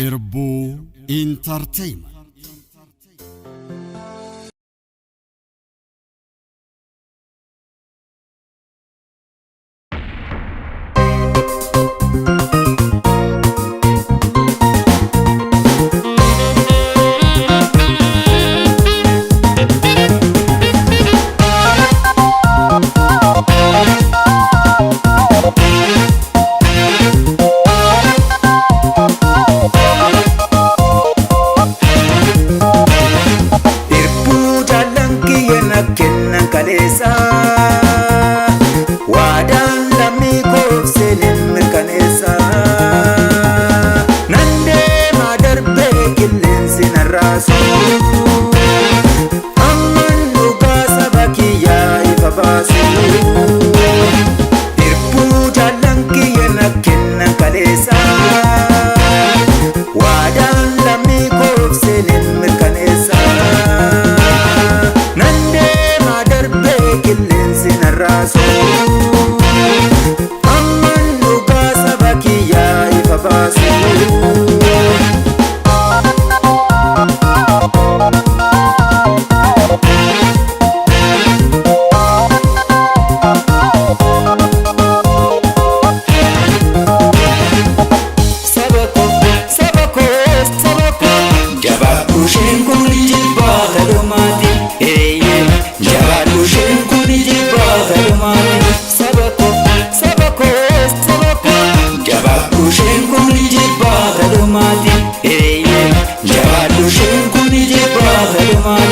Irbu Entertainment. Kalesa wadan lami ko senin kanesa nande madar bekilin sinarasu amman duga sabaki ya ifabasu irpu jalanki yana kenan kalesa wadan lami ko senin kanesa raso amman duga sabaki ya ifabasu sabako jaba kushin kuni jibba kadumati jaba kushin kuni jibba sabako jaba kushin kuni jibba kadumati jaba kushin kuni jibba kadumati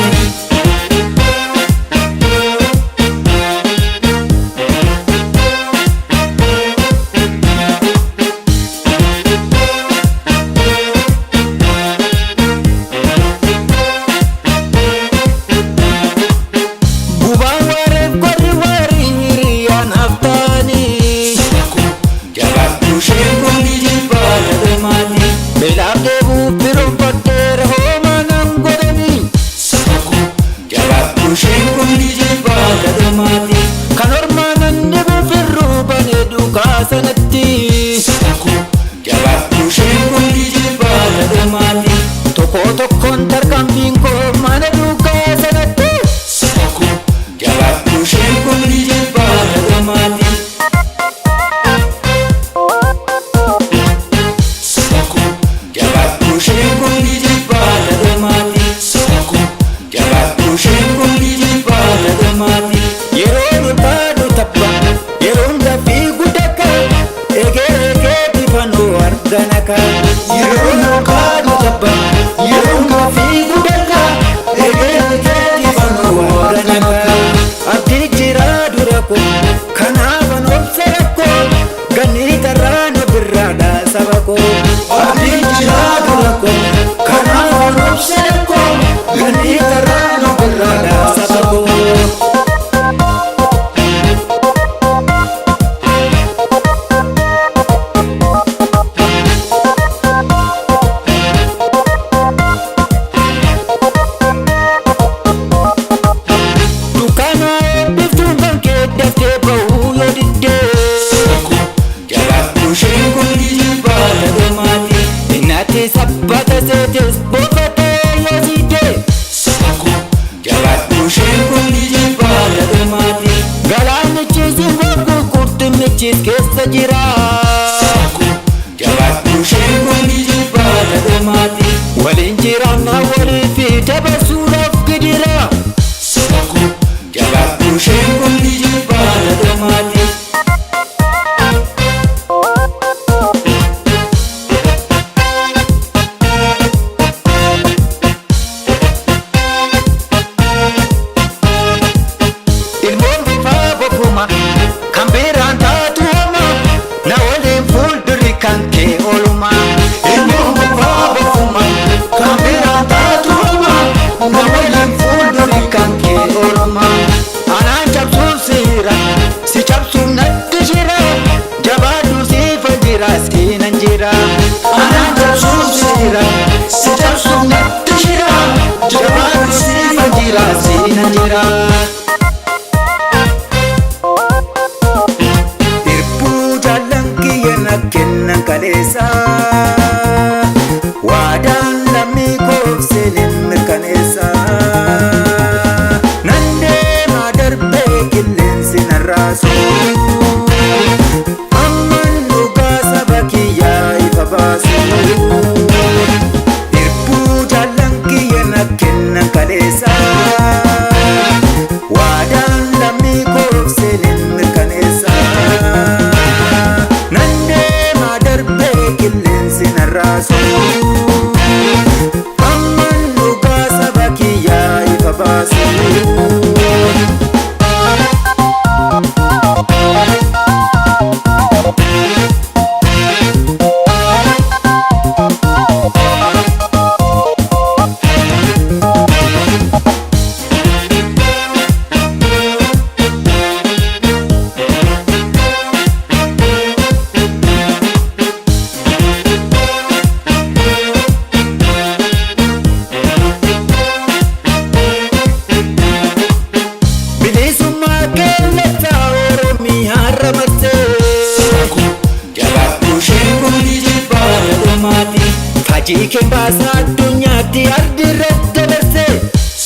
Hojii baasa addunyaatti ardirratti dabarse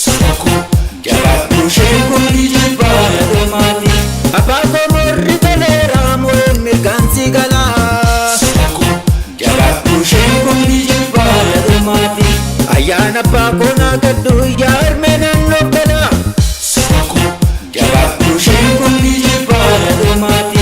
Sabako jabaadhu isheen kun ni jibbaadha dhumaati. Abbaa koo morri toleera moo'een mirgaan si gala Sabako jabaadhu isheen kun ni jibbaadha dhumaati. ayyaana abbaa koo naa gaddu yaarmee naannoo gala Sabako jabaadhu isheen kun ni jibbaadha dhumaati.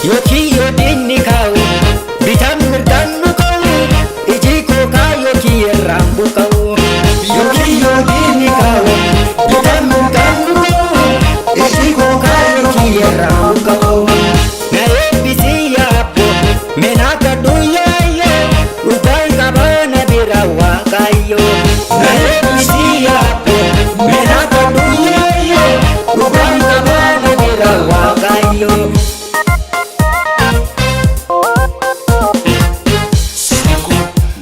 Yookiin yoo diinni kaa'u bitaan mirgaan nu ka'u iji koo kaa yookiin irraan buqqa'u. Yookiin yoo diinni kaa'u bitaan mirgaan nu ka'u iji koo kaa yookiin irraan buqqa'u. Na eebbisii yaabbo meenaa kadhu yaayyo dhugaan qabaa na bira waaqayyo. Na eebbisii yaabbo meenaa kadhu yaayyo dhugaan qabaa na bira waaqayyo. Sabako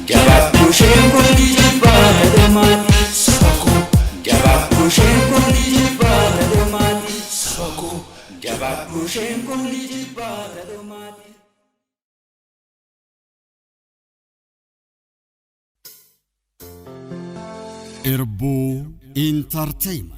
jabaadhu isheen kun ni jibbaadha dhumaati. Sabako jabaadhu isheen kun ni jibbaadha dhumaati. Sabako jabaadhu isheen kun ni jibbaadha dhumaati. Irbuu Entertainment.